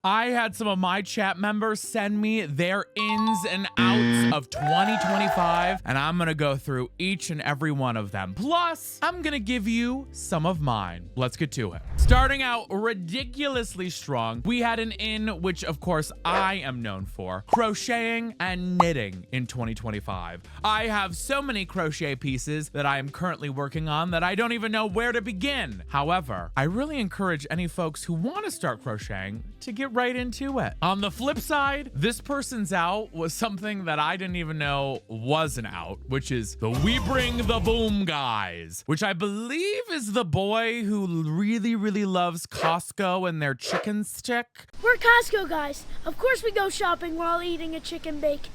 I had some of my chat members send me their ins and outs of 2025, and I'm gonna go through each and every one of them. Plus, I'm gonna give you some of mine. Let's get to it. Starting out ridiculously strong, we had an in which, of course, I am known for, crocheting and knitting in 2025. I have so many crochet pieces that I am currently working on that I don't even know where to begin. However, I really encourage any folks who want to start crocheting to get right into it. On the flip side, this person's out was something that I didn't even know was an out, which is the We Bring the Boom guys, which I believe is the boy who really loves Costco and their chicken stick. We're Costco guys. Of course we go shopping while eating a chicken bake.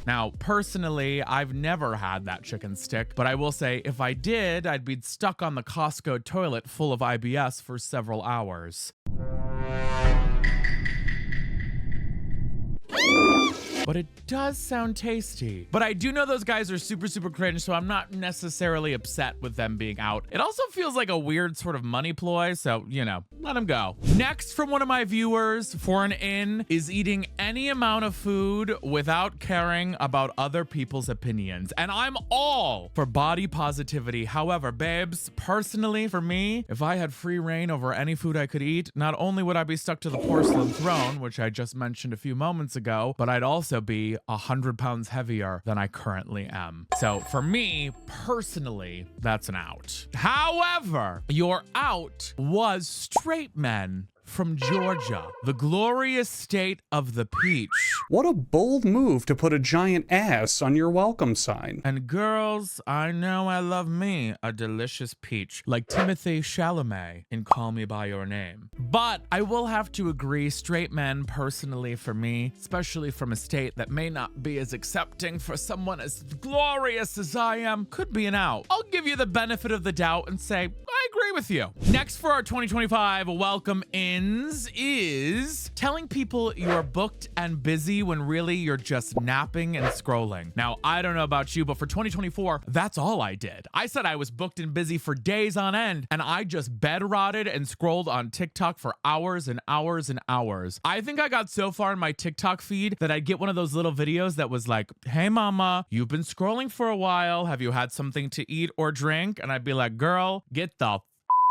Now, personally, I've never had that chicken stick, but I will say if I did, I'd be stuck on the Costco toilet full of IBS for several hours. But it does sound tasty. But I do know those guys are super cringe, so I'm not necessarily upset with them being out. It also feels like a weird sort of money ploy, so, you know, let them go. Next from one of my viewers for an in is eating any amount of food without caring about other people's opinions. And I'm all for body positivity. However, babes, personally for me, if I had free reign over any food I could eat, not only would I be stuck to the porcelain throne, which I just mentioned a few moments ago, but I'd also be 100 pounds heavier than I currently am. So for me, personally, that's an out. However, your out was straight men from Georgia, the glorious state of the peach. What a bold move to put a giant ass on your welcome sign. And girls, I know I love me a delicious peach, like Timothy Chalamet in Call Me By Your Name. But I will have to agree, straight men, personally for me, especially from a state that may not be as accepting for someone as glorious as I am, could be an out. I'll give you the benefit of the doubt and say, I agree with you. Next for our 2025 welcome ins is telling people you're booked and busy when really you're just napping and scrolling. Now, I don't know about you, but for 2024, that's all I did. I said I was booked and busy for days on end, and I just bed rotted and scrolled on TikTok for hours and hours and hours. I think I got so far in my TikTok feed that I'd get one of those little videos that was like, hey mama, you've been scrolling for a while. Have you had something to eat or drink? And I'd be like, girl, get the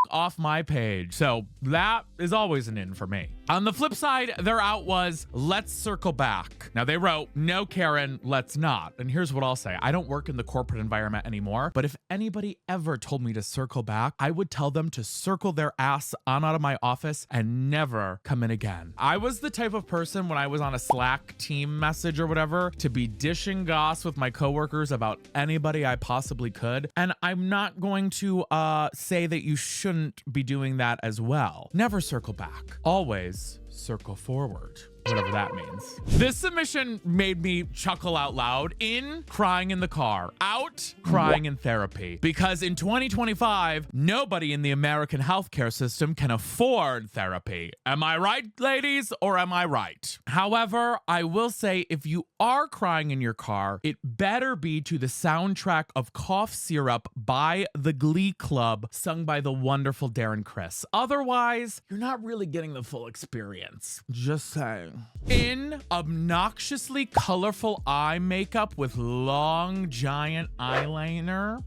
off my page. So that is always an in for me. On the flip side, their out was, let's circle back. Now they wrote, no Karen, let's not. And here's what I'll say. I don't work in the corporate environment anymore, but if anybody ever told me to circle back, I would tell them to circle their ass on out of my office and never come in again. I was the type of person when I was on a Slack team message or whatever to be dishing goss with my coworkers about anybody I possibly could. And I'm not going to say that you shouldn't be doing that as well. Never circle back. Always circle forward. Whatever that means. This submission made me chuckle out loud. In, crying in the car. Out, crying in therapy. Because in 2025, nobody in the American healthcare system can afford therapy. Am I right, ladies, or am I right? However, I will say if you are crying in your car, it better be to the soundtrack of Cough Syrup by the Glee Club, sung by the wonderful Darren Criss. Otherwise, you're not really getting the full experience. Just saying. In, obnoxiously colorful eye makeup with long giant eyeliner,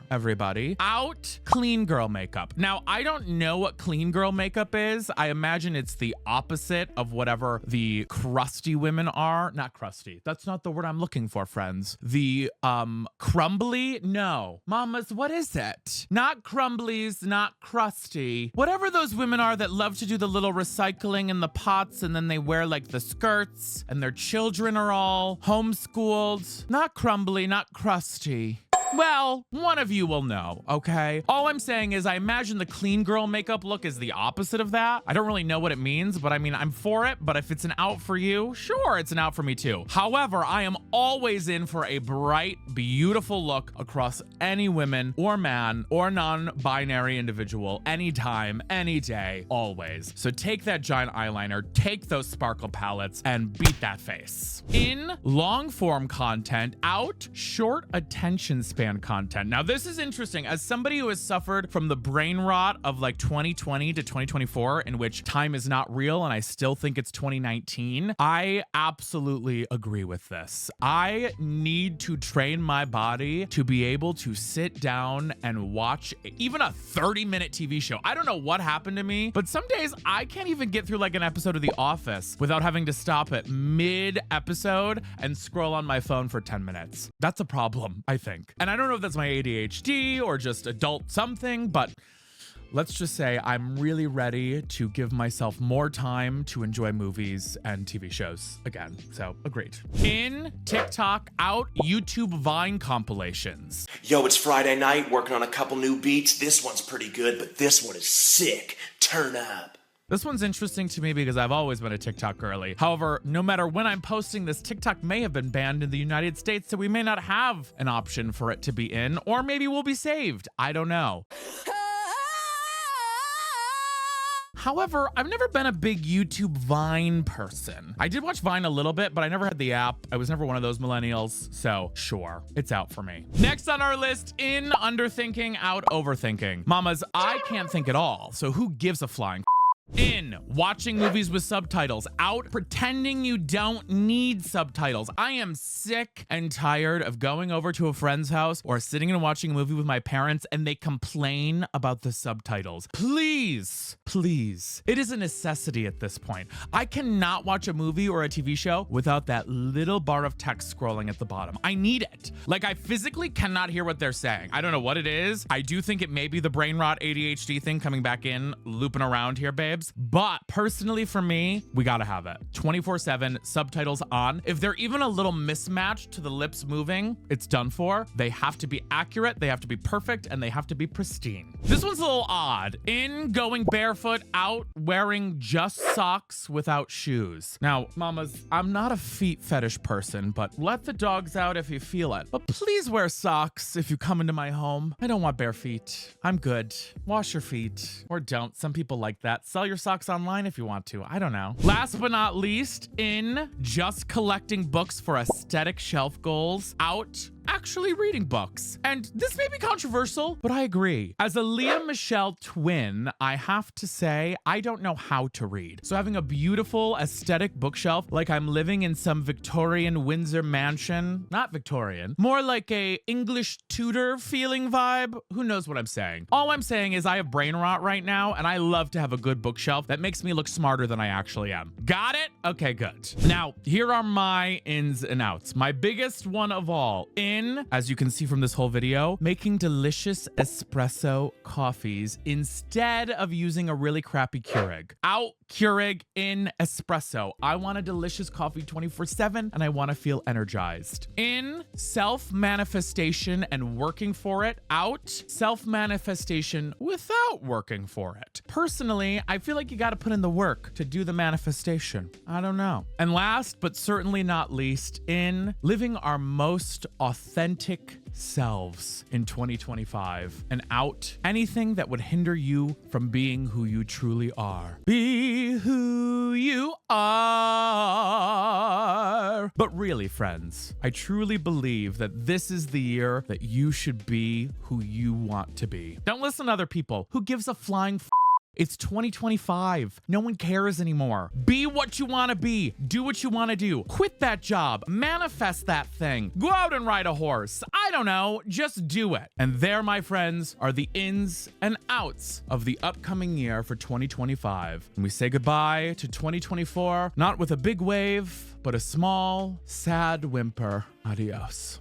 everybody. Out, clean girl makeup. Now, I don't know what clean girl makeup is. I imagine it's the opposite of whatever the crusty women are. Not crusty. That's not the word I'm looking for, friends. The crumbly? No. Mamas, what is it? Not crumblies, not crusty. Whatever those women are that love to do the little recycling in the pots and then they wear like the skirts and their children are all homeschooled. Not crumbly, not crusty. Well, one of you will know, okay? All I'm saying is I imagine the clean girl makeup look is the opposite of that. I don't really know what it means, but I mean, I'm for it, but if it's an out for you, sure, it's an out for me too. However, I am always in for a bright, beautiful look across any women or man or non-binary individual, anytime, any day, always. So take that giant eyeliner, take those sparkle palettes, and beat that face. In long form content, out, short attention span fan content. Now, this is interesting. As somebody who has suffered from the brain rot of like 2020 to 2024, in which time is not real and I still think it's 2019, I absolutely agree with this. I need to train my body to be able to sit down and watch even a 30-minute TV show. I don't know what happened to me, but some days I can't even get through like an episode of The Office without having to stop at mid-episode and scroll on my phone for 10 minutes. That's a problem, I think. And I don't know if that's my ADHD or just adult something, but let's just say I'm really ready to give myself more time to enjoy movies and TV shows again. So, agreed. In TikTok, out YouTube Vine compilations. Yo, it's Friday night, working on a couple new beats. This one's pretty good, but this one is sick. Turn up. This one's interesting to me because I've always been a TikTok girly. However, no matter when I'm posting this, TikTok may have been banned in the United States, so we may not have an option for it to be in, or maybe we'll be saved. I don't know. However, I've never been a big YouTube Vine person. I did watch Vine a little bit, but I never had the app. I was never one of those millennials, so sure, it's out for me. Next on our list, in underthinking, out overthinking. Mamas, I can't think at all, so who gives a flying In watching movies with subtitles, out pretending you don't need subtitles. I am sick and tired of going over to a friend's house or sitting and watching a movie with my parents and they complain about the subtitles. Please, please. It is a necessity at this point. I cannot watch a movie or a TV show without that little bar of text scrolling at the bottom. I need it. Like, I physically cannot hear what they're saying. I don't know what it is. I do think it may be the brain rot ADHD thing coming back in, looping around here, babes. But personally for me, we gotta have it. 24/7, subtitles on. If they're even a little mismatched to the lips moving, it's done for. They have to be accurate, they have to be perfect, and they have to be pristine. This one's a little odd. In going barefoot, out wearing just socks without shoes. Now, mamas, I'm not a feet fetish person, but let the dogs out if you feel it. But please wear socks if you come into my home. I don't want bare feet. I'm good. Wash your feet. Or don't. Some people like that. Sell your socks online if you want to. I don't know. Last but not least, in just collecting books for aesthetic shelf goals, out actually reading books. And this may be controversial, but I agree. As a Leah Michelle twin, I have to say, I don't know how to read. So having a beautiful aesthetic bookshelf, like I'm living in some Victorian Windsor mansion, not Victorian, more like a English Tudor feeling vibe. Who knows what I'm saying? All I'm saying is I have brain rot right now, and I love to have a good bookshelf that makes me look smarter than I actually am. Got it? Okay, good. Now, here are my ins and outs. My biggest one of all, as you can see from this whole video, making delicious espresso coffees instead of using a really crappy Keurig. Out Keurig, in espresso. I want a delicious coffee 24/7 and I want to feel energized. In self-manifestation and working for it. Out self-manifestation without working for it. Personally, I feel like you got to put in the work to do the manifestation. I don't know. And last but certainly not least, in living our most authentic selves in 2025 and out anything that would hinder you from being who you truly are. Be who you are. But really, friends, I truly believe that this is the year that you should be who you want to be. Don't listen to other people. Who gives a flying It's 2025. No one cares anymore. Be what you want to be. Do what you want to do. Quit that job. Manifest that thing. Go out and ride a horse. I don't know. Just do it. And there, my friends, are the ins and outs of the upcoming year for 2025. And we say goodbye to 2024, not with a big wave, but a small, sad whimper. Adios.